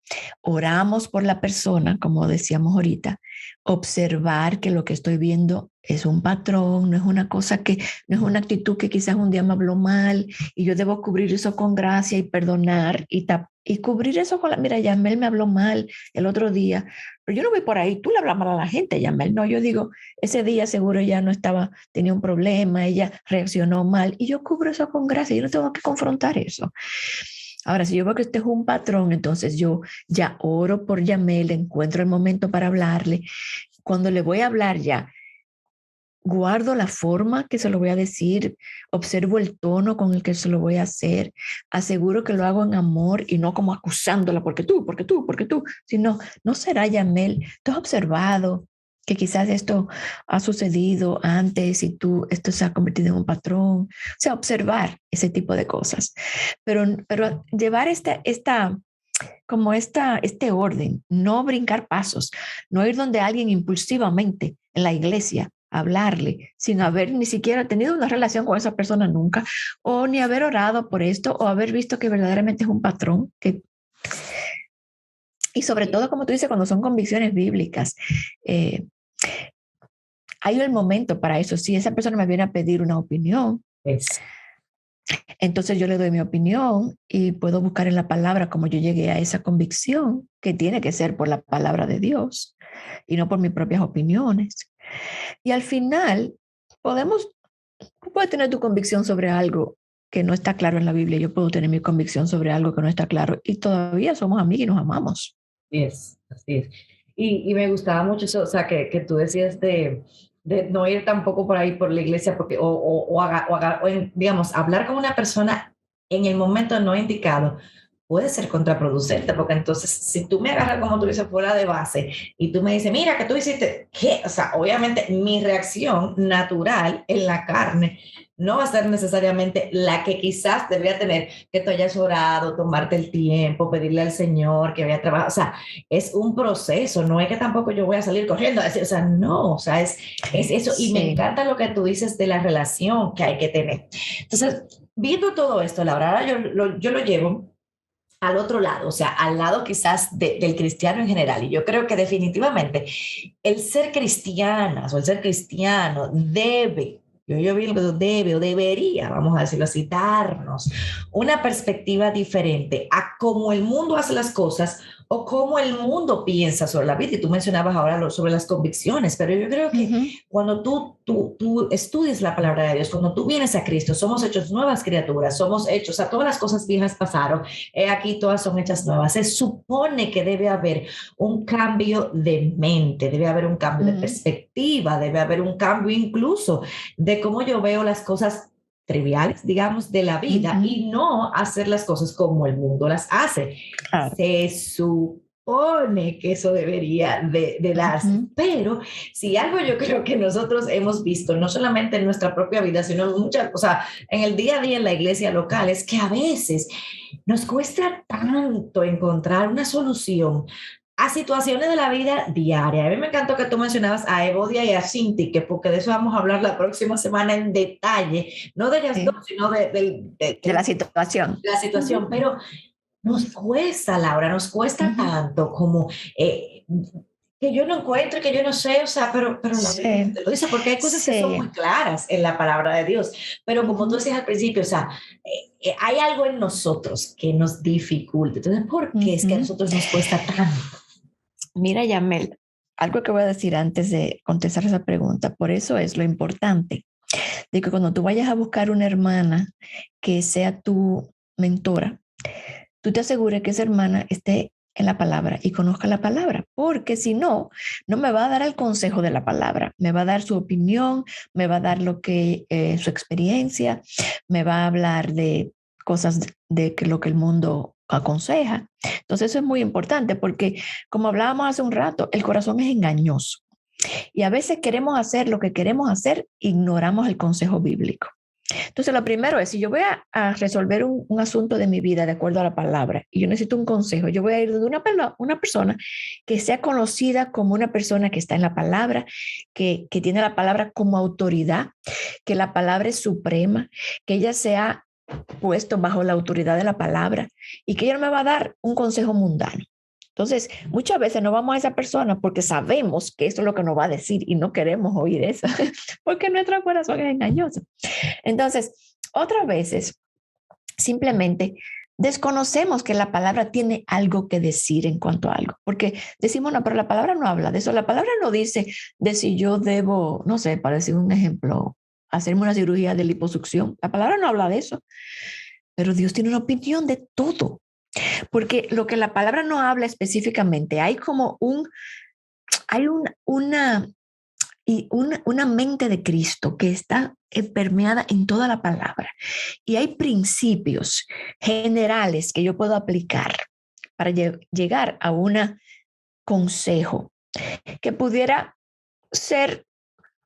Oramos por la persona, como decíamos ahorita, observar que lo que estoy viendo es un patrón, no es una cosa que, no es una actitud que quizás un día me habló mal y yo debo cubrir eso con gracia y perdonar y cubrir eso con mira, Yamel me habló mal el otro día, pero yo no voy por ahí, tú le hablas mal a la gente, Yamel, no, yo digo, ese día seguro ella no estaba, tenía un problema, ella reaccionó mal y yo cubro eso con gracia, yo no tengo que confrontar eso. Ahora, si yo veo que este es un patrón, entonces yo ya oro por Yamel, encuentro el momento para hablarle. Cuando le voy a hablar ya, guardo la forma que se lo voy a decir, observo el tono con el que se lo voy a hacer, aseguro que lo hago en amor y no como acusándola porque tú, sino, no será Yamel, tú has observado que quizás esto ha sucedido antes y esto se ha convertido en un patrón, o sea, observar ese tipo de cosas, pero llevar este orden, no brincar pasos, no ir donde alguien impulsivamente en la iglesia, hablarle sin haber ni siquiera tenido una relación con esa persona nunca, o ni haber orado por esto, o haber visto que verdaderamente es un patrón. Y sobre todo, como tú dices, cuando son convicciones bíblicas, hay el momento para eso. Si esa persona me viene a pedir una opinión, entonces yo le doy mi opinión y puedo buscar en la palabra cómo yo llegué a esa convicción, que tiene que ser por la palabra de Dios y no por mis propias opiniones. Y al final, tú puedes tener tu convicción sobre algo que no está claro en la Biblia, yo puedo tener mi convicción sobre algo que no está claro y todavía somos amigos y nos amamos. Así es. Y me gustaba mucho eso, o sea, que tú decías de no ir tampoco por ahí por la iglesia, porque, digamos, hablar con una persona en el momento no indicado puede ser contraproducente, porque entonces si tú me agarras, como tú dices, fuera de base y tú me dices, mira, que tú hiciste, ¿qué? O sea, obviamente mi reacción natural en la carne no va a ser necesariamente la que quizás debería tener, que tú hayas orado, tomarte el tiempo, pedirle al Señor que vaya a trabajar. O sea, es un proceso, no es que tampoco yo voy a salir corriendo a decir, o sea, no, o sea, es eso. Y me encanta lo que tú dices de la relación que hay que tener. Entonces, viendo todo esto, Laura, ahora yo lo llevo al otro lado, o sea, al lado quizás del cristiano en general. Y yo creo que definitivamente el ser cristianas o el ser cristiano yo vi que debe o debería, vamos a decirlo así, darnos una perspectiva diferente a cómo el mundo hace las cosas o cómo el mundo piensa sobre la vida. Y tú mencionabas ahora sobre las convicciones, pero yo creo que cuando tú estudias la palabra de Dios, cuando tú vienes a Cristo, somos hechos nuevas criaturas, somos hechos, o sea, todas las cosas viejas pasaron, aquí todas son hechas nuevas. Se supone que debe haber un cambio de mente, debe haber un cambio de perspectiva, debe haber un cambio incluso de cómo yo veo las cosas triviales, digamos, de la vida y no hacer las cosas como el mundo las hace. Claro. Se supone que eso debería de darse, pero si algo yo creo que nosotros hemos visto, no solamente en nuestra propia vida, sino en muchas, o sea, en el día a día en la iglesia local, es que a veces nos cuesta tanto encontrar una solución a situaciones de la vida diaria. A mí me encantó que tú mencionabas a Evodia y a Cinti, que porque de eso vamos a hablar la próxima semana en detalle, no de ellas dos, sino de la situación. La situación, pero nos cuesta, Laura, nos cuesta tanto como que yo no encuentro, que yo no sé, o sea, pero la Biblia Sí, te lo dice, porque hay cosas que son muy sí. claras en la palabra de Dios, pero como tú Ujú, decías al principio, o sea, hay algo en nosotros que nos dificulta. Entonces, ¿por qué es que a ujú. nosotros nos cuesta tanto? Mira, Yamel, algo que voy a decir antes de contestar esa pregunta, por eso es lo importante de que cuando tú vayas a buscar una hermana que sea tu mentora, tú te asegures que esa hermana esté en la palabra y conozca la palabra, porque si no, no me va a dar el consejo de la palabra, me va a dar su opinión, me va a dar lo que su experiencia, me va a hablar de cosas de que lo que el mundo aconseja. Entonces eso es muy importante porque como hablábamos hace un rato, el corazón es engañoso y a veces queremos hacer lo que queremos hacer, ignoramos el consejo bíblico. Entonces, lo primero es, si yo voy a resolver un asunto de mi vida de acuerdo a la palabra y yo necesito un consejo, yo voy a ir de una persona que sea conocida como una persona que está en la palabra, que tiene la palabra como autoridad, que la palabra es suprema, que ella sea puesto bajo la autoridad de la palabra y que ella no me va a dar un consejo mundano. Entonces, muchas veces no vamos a esa persona porque sabemos que eso es lo que nos va a decir y no queremos oír eso, porque nuestro corazón es engañoso. Entonces, otras veces simplemente desconocemos que la palabra tiene algo que decir en cuanto a algo, porque decimos, no, pero la palabra no habla de eso, la palabra no dice de si yo debo, no sé, para decir un ejemplo, hacerme una cirugía de liposucción, la palabra no habla de eso, pero Dios tiene una opinión de todo, porque lo que la palabra no habla específicamente, hay como hay una mente de Cristo que está permeada en toda la palabra. Y hay principios generales que yo puedo aplicar para llegar a un consejo que pudiera ser,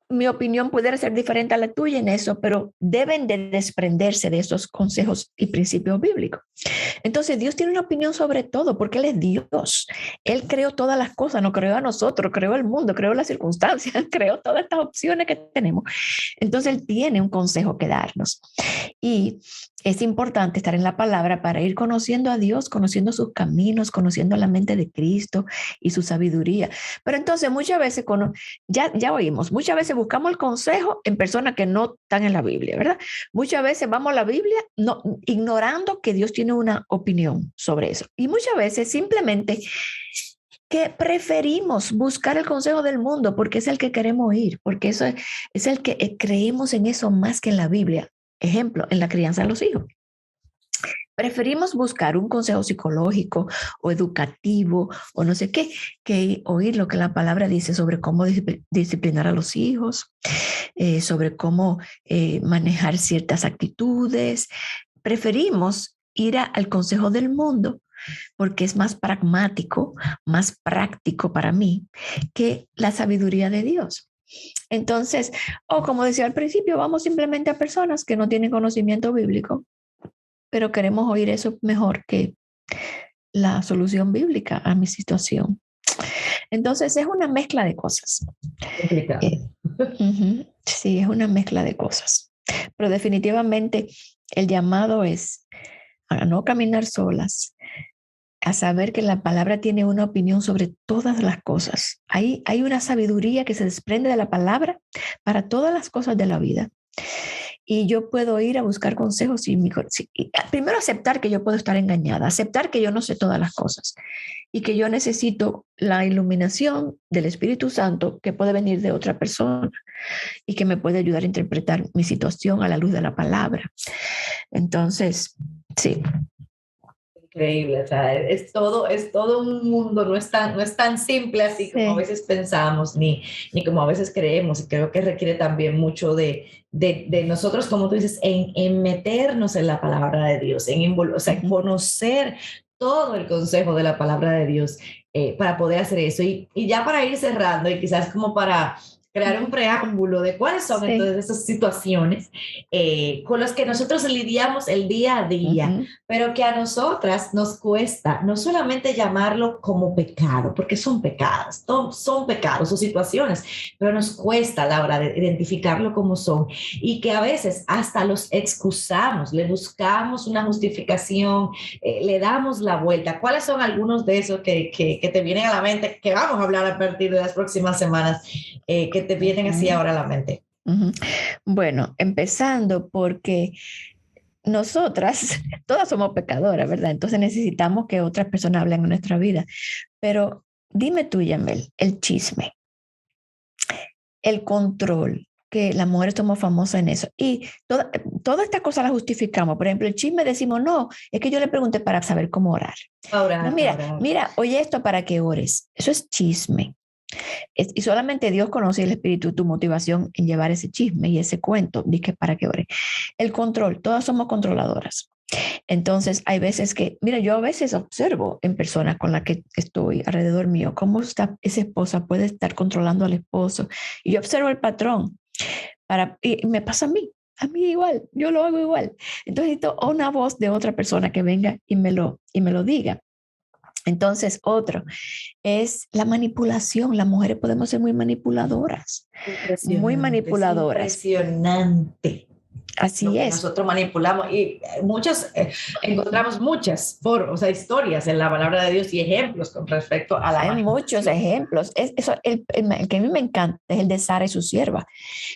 mi opinión pudiera ser diferente a la tuya en eso, pero deben de desprenderse de esos consejos y principios bíblicos. Entonces Dios tiene una opinión sobre todo porque Él es Dios. Él creó todas las cosas, no creó a nosotros, creó el mundo, creó las circunstancias, creó todas estas opciones que tenemos. Entonces Él tiene un consejo que darnos. Y es importante estar en la palabra para ir conociendo a Dios, conociendo sus caminos, conociendo la mente de Cristo y su sabiduría. Pero entonces muchas veces, ya oímos, muchas veces buscamos el consejo en personas que no están en la Biblia, ¿verdad? Muchas veces vamos a la Biblia no, ignorando que Dios tiene una opinión sobre eso. Y muchas veces simplemente que preferimos buscar el consejo del mundo porque es el que queremos oír, porque eso es el que creemos en eso más que en la Biblia. Ejemplo, en la crianza de los hijos. Preferimos buscar un consejo psicológico o educativo o no sé qué, que oír lo que la palabra dice sobre cómo disciplinar a los hijos, sobre cómo manejar ciertas actitudes. Preferimos ir al consejo del mundo porque es más pragmático, más práctico para mí que la sabiduría de Dios. Entonces, o como decía al principio, vamos simplemente a personas que no tienen conocimiento bíblico, pero queremos oír eso mejor que la solución bíblica a mi situación. Entonces, es una mezcla de cosas. Complicado. Sí, es una mezcla de cosas. Pero definitivamente el llamado es a no caminar solas, a saber que la palabra tiene una opinión sobre todas las cosas. Hay una sabiduría que se desprende de la palabra para todas las cosas de la vida. Y yo puedo ir a buscar consejos y primero aceptar que yo puedo estar engañada, aceptar que yo no sé todas las cosas y que yo necesito la iluminación del Espíritu Santo que puede venir de otra persona y que me puede ayudar a interpretar mi situación a la luz de la palabra. Entonces, sí. Increíble, o sea, es todo un mundo, no es tan simple así como a Sí. veces pensamos, ni como a veces creemos, y creo que requiere también mucho de nosotros, como tú dices, en meternos en la palabra de Dios, o sea, Uh-huh. conocer todo el consejo de la palabra de Dios para poder hacer eso. Y ya para ir cerrando, y quizás como para crear un preámbulo de cuáles son entonces esas situaciones con las que nosotros lidiamos el día a día, pero que a nosotras nos cuesta no solamente llamarlo como pecado, porque son pecados, son pecados o situaciones, pero nos cuesta a la hora de identificarlo como son y que a veces hasta los excusamos, le buscamos una justificación, le damos la vuelta. ¿Cuáles son algunos de esos que te vienen a la mente, que vamos a hablar a partir de las próximas semanas, que te vienen así ahora a la mente? Bueno, empezando porque nosotras, todas somos pecadoras, ¿verdad? Entonces necesitamos que otras personas hablen en nuestra vida. Pero dime tú, Yamel, el chisme, el control, que las mujeres somos famosas en eso. Y toda esta cosa la justificamos. Por ejemplo, el chisme decimos, no, es que yo le pregunté para saber cómo orar. Ahora, no, mira, oye esto para que ores. Eso es chisme. Y solamente Dios conoce el espíritu, tu motivación en llevar ese chisme y ese cuento, dije para que ore. El control, todas somos controladoras. Entonces, hay veces que, mira, yo a veces observo en personas con las que estoy alrededor mío, cómo esa esposa puede estar controlando al esposo. Y yo observo el patrón. Y me pasa a mí igual, yo lo hago igual. Entonces, necesito una voz de otra persona que venga y me lo diga. Entonces, otro es la manipulación. Las mujeres podemos ser muy manipuladoras. Muy manipuladoras. Impresionante. Así es. Nosotros manipulamos y encontramos muchas historias en la palabra de Dios y ejemplos con respecto a la Hay muchos ejemplos. El que a mí me encanta es el de Sara y su sierva.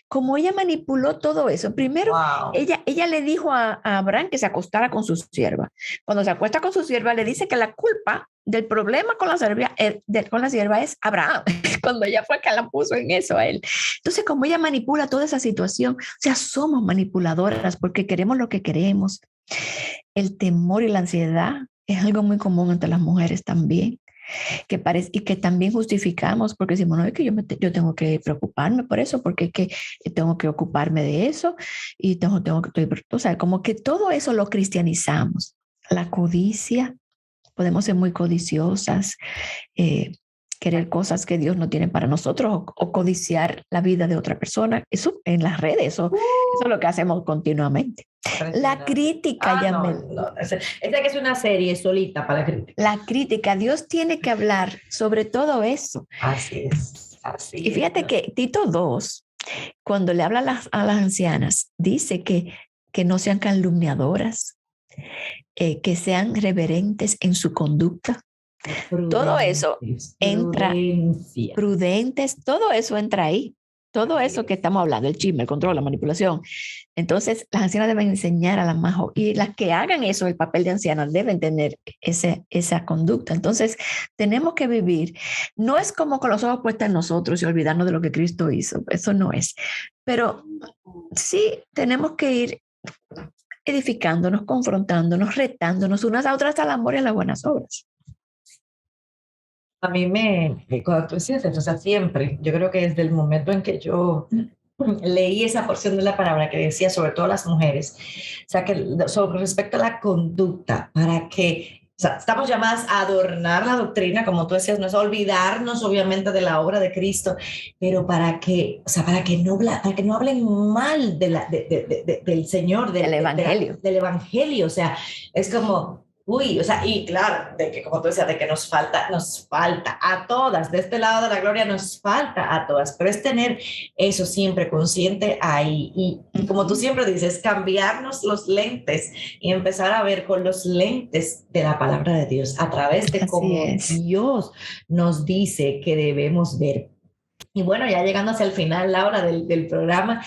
Como ella manipuló todo eso, primero ella le dijo a Abraham que se acostara con su sierva. Cuando se acuesta con su sierva, le dice que la culpa del problema con la sierva es Abraham, cuando ella fue que la puso en eso a él. Entonces, como ella manipula toda esa situación, o sea, somos manipuladoras porque queremos lo que queremos. El temor y la ansiedad es algo muy común entre las mujeres también, y que también justificamos porque decimos, no, es que yo tengo que preocuparme por eso, porque es que tengo que ocuparme de eso y tengo que, o sea, como que todo eso lo cristianizamos. La codicia, podemos ser muy codiciosas, querer cosas que Dios no tiene para nosotros o codiciar la vida de otra persona. Eso en las redes, eso es lo que hacemos continuamente. La crítica, Yamel. Esa que es una serie solita para la crítica. La crítica, Dios tiene que hablar sobre todo eso. Así es. Y fíjate que Tito 2, cuando le habla a las ancianas, dice que no sean calumniadoras, que sean reverentes en su conducta. Todo eso entra, prudentes, todo eso entra ahí. Todo eso que estamos hablando, el chisme, el control, la manipulación. Entonces, las ancianas deben enseñar a las más jóvenes, y las que hagan eso, el papel de ancianas, deben tener esa conducta. Entonces, tenemos que vivir. No es como con los ojos puestos en nosotros y olvidarnos de lo que Cristo hizo. Eso no es. Pero sí tenemos que ir edificándonos, confrontándonos, retándonos unas a otras al amor y a las buenas obras. A mí cuando tú decías eso, o sea, siempre, yo creo que desde el momento en que yo leí esa porción de la palabra que decía sobre todo las mujeres, o sea, que sobre respecto a la conducta, para que, o sea, estamos llamadas a adornar la doctrina, como tú decías, no es olvidarnos obviamente de la obra de Cristo, pero para que, o sea, para que no hablen mal del Señor, del Evangelio. Del Evangelio, o sea, es como... Uy, o sea, y claro, de que como tú decías, de que nos falta a todas, de este lado de la gloria nos falta a todas, pero es tener eso siempre consciente ahí y como tú siempre dices, cambiarnos los lentes y empezar a ver con los lentes de la palabra de Dios, a través de cómo Dios nos dice que debemos ver. Y bueno, ya llegando hacia el final, Laura, del programa,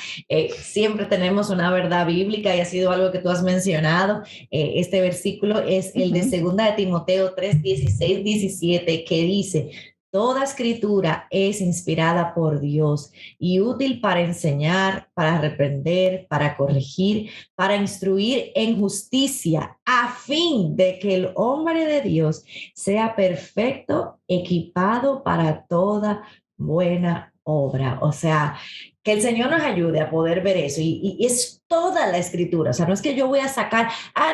siempre tenemos una verdad bíblica y ha sido algo que tú has mencionado. Este versículo es el de 2 de Timoteo 3, 16, 17, que dice: toda escritura es inspirada por Dios y útil para enseñar, para reprender, para corregir, para instruir en justicia, a fin de que el hombre de Dios sea perfecto, equipado para toda buena obra. O sea, que el Señor nos ayude a poder ver eso y es toda la escritura. O sea, no es que yo voy a sacar,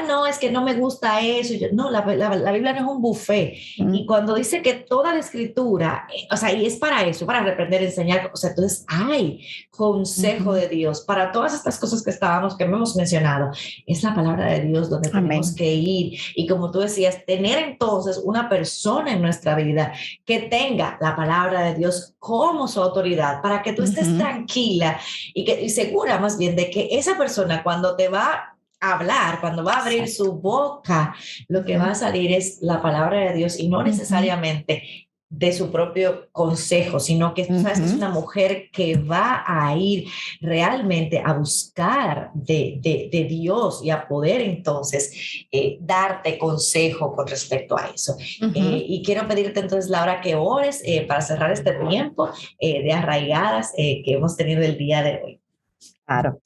no, es que no me gusta eso. No, la Biblia no es un buffet. Y cuando dice que toda la escritura, o sea, y es para eso, para reprender, enseñar, o sea, entonces hay consejo de Dios para todas estas cosas que hemos mencionado. Es la palabra de Dios donde tenemos que ir. Y como tú decías, tener entonces una persona en nuestra vida que tenga la palabra de Dios como su autoridad, para que tú estés tranquila y segura más bien de que esa persona cuando te va a hablar, cuando va a abrir su boca, lo que va a salir es la palabra de Dios y no necesariamente de su propio consejo, sino que tú sabes que es una mujer que va a ir realmente a buscar de Dios y a poder entonces darte consejo con respecto a eso. Y quiero pedirte entonces, Laura, que ores para cerrar este tiempo de arraigadas que hemos tenido el día de hoy. Claro,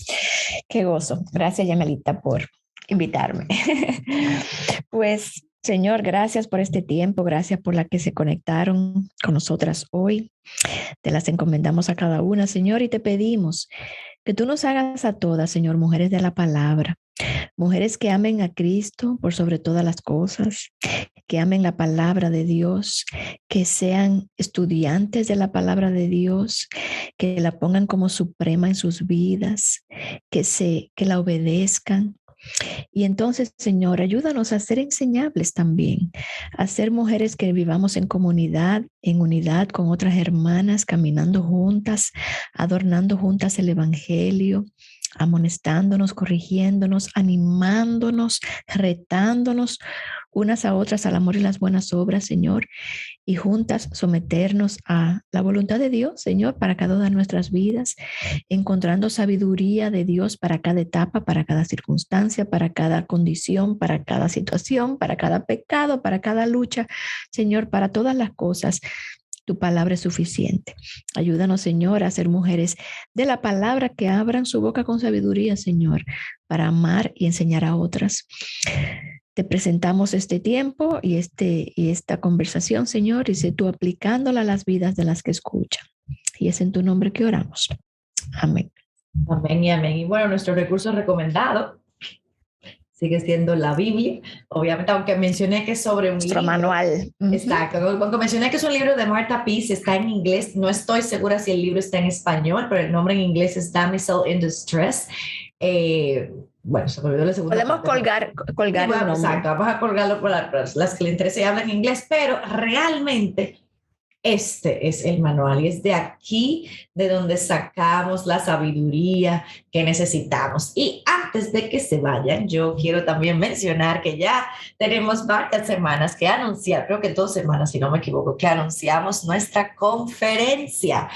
qué gozo. Gracias, Yamelita, por invitarme. Pues, Señor, gracias por este tiempo, gracias por la que se conectaron con nosotras hoy. Te las encomendamos a cada una, Señor, y te pedimos que tú nos hagas a todas, Señor, mujeres de la palabra, mujeres que amen a Cristo por sobre todas las cosas, que amen la palabra de Dios, que sean estudiantes de la palabra de Dios, que la pongan como suprema en sus vidas, que la obedezcan. Y entonces, Señor, ayúdanos a ser enseñables también, a ser mujeres que vivamos en comunidad, en unidad con otras hermanas, caminando juntas, adornando juntas el Evangelio, amonestándonos, corrigiéndonos, animándonos, retándonos unas a otras al amor y las buenas obras, Señor, y juntas someternos a la voluntad de Dios, Señor, para cada una de nuestras vidas, encontrando sabiduría de Dios para cada etapa, para cada circunstancia, para cada condición, para cada situación, para cada pecado, para cada lucha, Señor, para todas las cosas. Tu palabra es suficiente. Ayúdanos, Señor, a ser mujeres de la palabra que abran su boca con sabiduría, Señor, para amar y enseñar a otras. Te presentamos este tiempo y esta conversación, Señor, y sé tú aplicándola a las vidas de las que escuchan. Y es en tu nombre que oramos. Amén. Amén y amén. Y bueno, nuestro recurso recomendado sigue siendo la Biblia, obviamente, aunque mencioné que es sobre un nuestro libro. Manual. Exacto, aunque mencioné que es un libro de Martha Peace, está en inglés, no estoy segura si el libro está en español, pero el nombre en inglés es Damsel in Distress. Bueno, se me olvidó la segunda Podemos parte. colgar Sí, el nombre. exacto, vamos a colgarlo para las que le interese y hablan inglés, pero realmente este es el manual y es de aquí de donde sacamos la sabiduría que necesitamos. Y antes de que se vayan, yo quiero también mencionar que ya tenemos varias semanas que anunciar, creo que 2 semanas, si no me equivoco, que anunciamos nuestra conferencia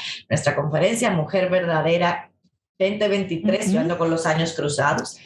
Mujer Verdadera 2023, yo ando con los años cruzados,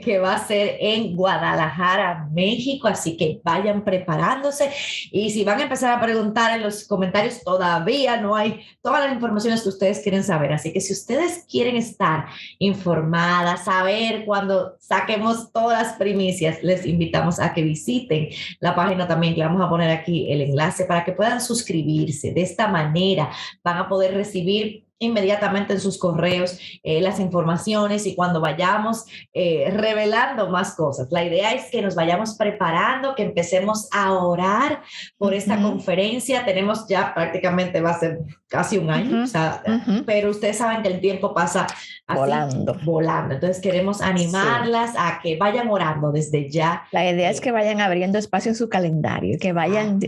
que va a ser en Guadalajara, México, así que vayan preparándose y si van a empezar a preguntar en los comentarios, todavía no hay todas las informaciones que ustedes quieren saber, así que si ustedes quieren estar informadas, saber cuando saquemos todas las primicias, les invitamos a que visiten la página también, que vamos a poner aquí el enlace para que puedan suscribirse. De esta manera van a poder recibir inmediatamente en sus correos las informaciones y cuando vayamos revelando más cosas. La idea es que nos vayamos preparando, que empecemos a orar por esta conferencia. Tenemos ya prácticamente, va a ser casi un año, o sea, pero ustedes saben que el tiempo pasa así, volando. Entonces queremos animarlas a que vayan orando desde ya. La idea es que vayan abriendo espacio en su calendario, que vayan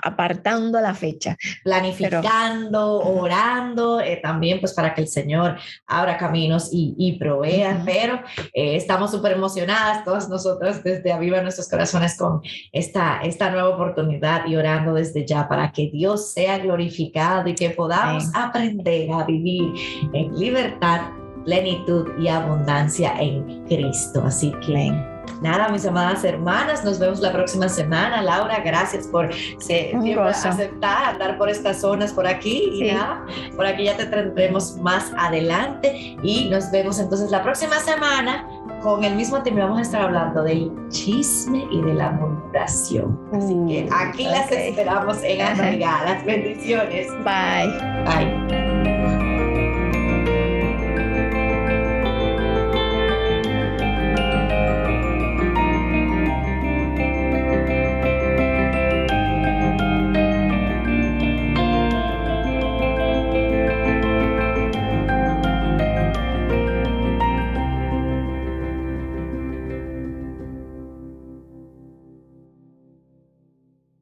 apartando la fecha. Planificando, orando, también pues para que el Señor abra caminos y provea, pero estamos súper emocionadas todas nosotras desde Aviva Nuestros Corazones con esta nueva oportunidad y orando desde ya para que Dios sea glorificado y que podamos aprender a vivir en libertad, plenitud y abundancia en Cristo. Así que nada, mis amadas hermanas, nos vemos la próxima semana. Laura, gracias por siempre aceptar andar por estas zonas por aquí. Y nada, por aquí ya te tendremos más adelante y nos vemos entonces la próxima semana con el mismo tema. Vamos a estar hablando del chisme y de la murmuración. Así que aquí las esperamos en Arraigadas. Bendiciones. Bye. Bye.